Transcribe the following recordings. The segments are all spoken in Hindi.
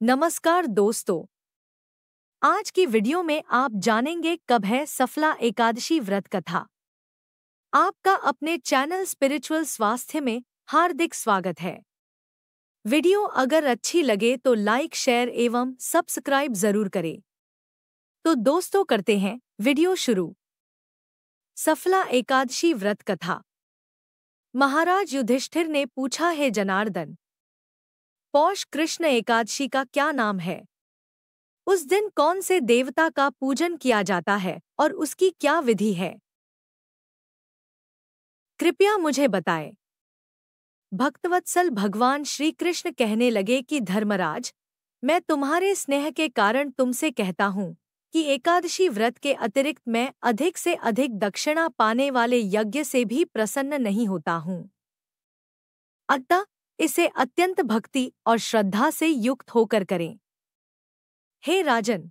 नमस्कार दोस्तों, आज की वीडियो में आप जानेंगे कब है सफला एकादशी व्रत कथा। आपका अपने चैनल स्पिरिचुअल स्वास्थ्य में हार्दिक स्वागत है। वीडियो अगर अच्छी लगे तो लाइक, शेयर एवं सब्सक्राइब जरूर करें। तो दोस्तों करते हैं वीडियो शुरू। सफला एकादशी व्रत कथा। महाराज युधिष्ठिर ने पूछा, है जनार्दन, पौष कृष्ण एकादशी का क्या नाम है? उस दिन कौन से देवता का पूजन किया जाता है और उसकी क्या विधि है? कृपया मुझे बताएं। भक्तवत्सल भगवान श्री कृष्ण कहने लगे कि धर्मराज, मैं तुम्हारे स्नेह के कारण तुमसे कहता हूँ कि एकादशी व्रत के अतिरिक्त मैं अधिक से अधिक दक्षिणा पाने वाले यज्ञ से भी प्रसन्न नहीं होता हूँ। अतः इसे अत्यंत भक्ति और श्रद्धा से युक्त होकर करें। हे राजन,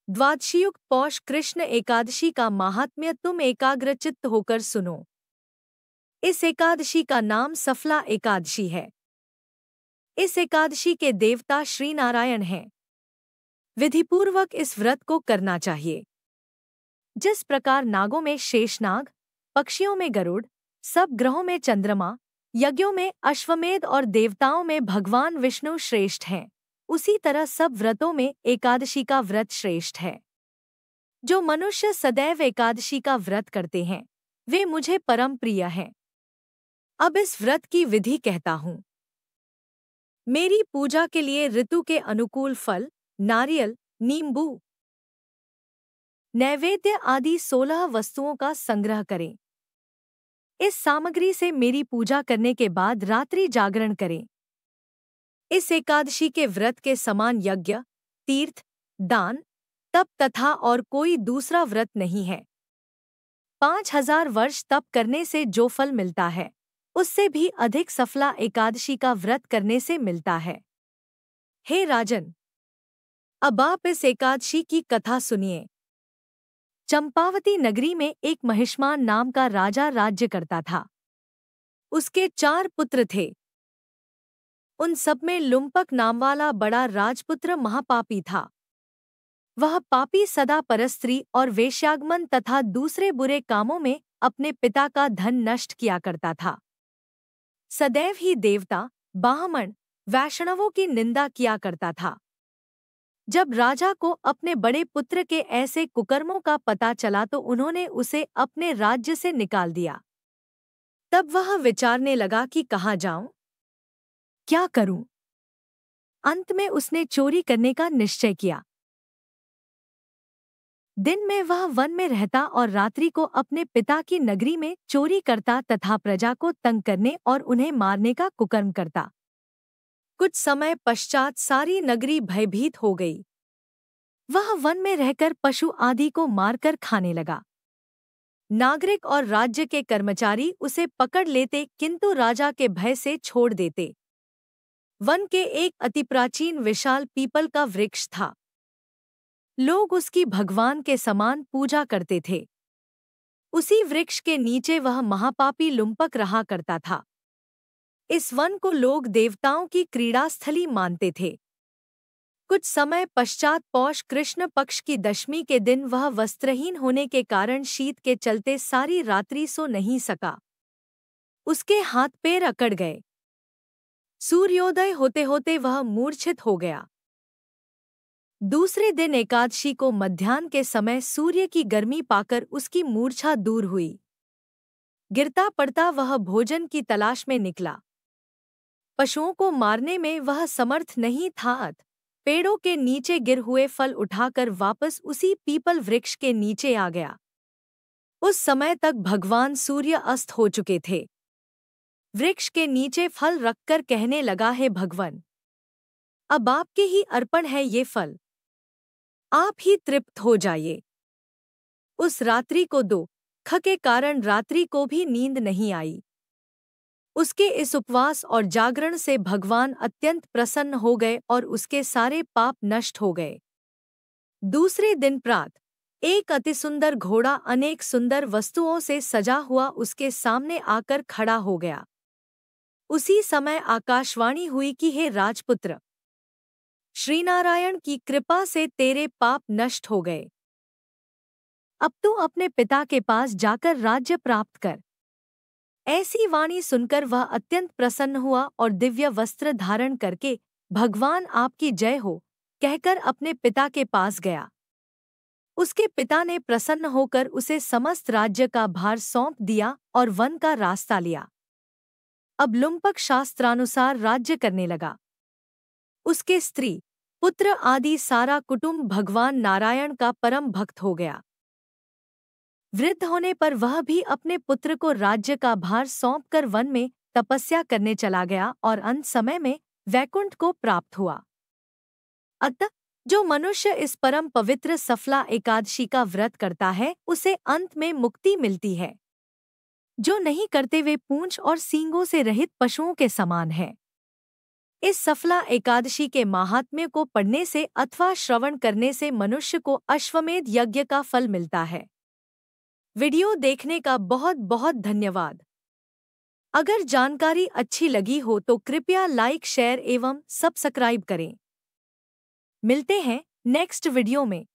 द्वादशीयुक्त पौष कृष्ण एकादशी का महात्म्य तुम एकाग्रचित्त होकर सुनो। इस एकादशी का नाम सफला एकादशी है। इस एकादशी के देवता श्री नारायण हैं। विधिपूर्वक इस व्रत को करना चाहिए। जिस प्रकार नागों में शेषनाग, पक्षियों में गरुड़, सब ग्रहों में चंद्रमा, यज्ञों में अश्वमेध और देवताओं में भगवान विष्णु श्रेष्ठ हैं, उसी तरह सब व्रतों में एकादशी का व्रत श्रेष्ठ है। जो मनुष्य सदैव एकादशी का व्रत करते हैं वे मुझे परम प्रिय हैं। अब इस व्रत की विधि कहता हूँ। मेरी पूजा के लिए ऋतु के अनुकूल फल, नारियल, नींबू, नैवेद्य आदि 16 वस्तुओं का संग्रह करें। इस सामग्री से मेरी पूजा करने के बाद रात्रि जागरण करें। इस एकादशी के व्रत के समान यज्ञ, तीर्थ, दान, तप तथा और कोई दूसरा व्रत नहीं है। 5000 वर्ष तप करने से जो फल मिलता है उससे भी अधिक सफला एकादशी का व्रत करने से मिलता है। हे राजन, अब आप इस एकादशी की कथा सुनिए। चंपावती नगरी में एक महिष्मान नाम का राजा राज्य करता था। उसके 4 पुत्र थे। उन सब में लुम्पक नाम वाला बड़ा राजपुत्र महापापी था। वह पापी सदा परस्त्री और वेश्यागमन तथा दूसरे बुरे कामों में अपने पिता का धन नष्ट किया करता था। सदैव ही देवता, ब्राह्मण, वैष्णवों की निंदा किया करता था। जब राजा को अपने बड़े पुत्र के ऐसे कुकर्मों का पता चला तो उन्होंने उसे अपने राज्य से निकाल दिया। तब वह विचारने लगा कि कहाँ जाऊं, क्या करूं। अंत में उसने चोरी करने का निश्चय किया। दिन में वह वन में रहता और रात्रि को अपने पिता की नगरी में चोरी करता तथा प्रजा को तंग करने और उन्हें मारने का कुकर्म करता। कुछ समय पश्चात सारी नगरी भयभीत हो गई। वह वन में रहकर पशु आदि को मारकर खाने लगा। नागरिक और राज्य के कर्मचारी उसे पकड़ लेते किंतु राजा के भय से छोड़ देते। वन के एक अति प्राचीन विशाल पीपल का वृक्ष था। लोग उसकी भगवान के समान पूजा करते थे। उसी वृक्ष के नीचे वह महापापी लुम्पक रहा करता था। इस वन को लोग देवताओं की क्रीड़ास्थली मानते थे। कुछ समय पश्चात पौष कृष्ण पक्ष की दशमी के दिन वह वस्त्रहीन होने के कारण शीत के चलते सारी रात्रि सो नहीं सका। उसके हाथ पैर अकड़ गए। सूर्योदय होते होते वह मूर्छित हो गया। दूसरे दिन एकादशी को मध्याह्न के समय सूर्य की गर्मी पाकर उसकी मूर्छा दूर हुई। गिरता पड़ता वह भोजन की तलाश में निकला। पशुओं को मारने में वह समर्थ नहीं था। पेड़ों के नीचे गिर हुए फल उठाकर वापस उसी पीपल वृक्ष के नीचे आ गया। उस समय तक भगवान सूर्य अस्त हो चुके थे। वृक्ष के नीचे फल रखकर कहने लगा, है भगवान, अब आपके ही अर्पण है ये फल, आप ही तृप्त हो जाइए। उस रात्रि को दुख के कारण रात्रि को भी नींद नहीं आई। उसके इस उपवास और जागरण से भगवान अत्यंत प्रसन्न हो गए और उसके सारे पाप नष्ट हो गए। दूसरे दिन प्रातः एक अति सुंदर घोड़ा अनेक सुंदर वस्तुओं से सजा हुआ उसके सामने आकर खड़ा हो गया। उसी समय आकाशवाणी हुई कि हे राजपुत्र, श्रीनारायण की कृपा से तेरे पाप नष्ट हो गए। अब तू अपने पिता के पास जाकर राज्य प्राप्त कर। ऐसी वाणी सुनकर वह अत्यंत प्रसन्न हुआ और दिव्य वस्त्र धारण करके भगवान आपकी जय हो कहकर अपने पिता के पास गया। उसके पिता ने प्रसन्न होकर उसे समस्त राज्य का भार सौंप दिया और वन का रास्ता लिया। अब लुम्पक शास्त्रानुसार राज्य करने लगा। उसके स्त्री, पुत्र आदि सारा कुटुंब भगवान नारायण का परम भक्त हो गया। वृद्ध होने पर वह भी अपने पुत्र को राज्य का भार सौंपकर वन में तपस्या करने चला गया और अंत समय में वैकुंठ को प्राप्त हुआ। अतः जो मनुष्य इस परम पवित्र सफला एकादशी का व्रत करता है उसे अंत में मुक्ति मिलती है, जो नहीं करते वे पूंछ और सींगों से रहित पशुओं के समान है। इस सफला एकादशी के महात्म्य को पढ़ने से अथवा श्रवण करने से मनुष्य को अश्वमेध यज्ञ का फल मिलता है। वीडियो देखने का बहुत बहुत धन्यवाद। अगर जानकारी अच्छी लगी हो तो कृपया लाइक, शेयर एवं सब्सक्राइब करें। मिलते हैं नेक्स्ट वीडियो में।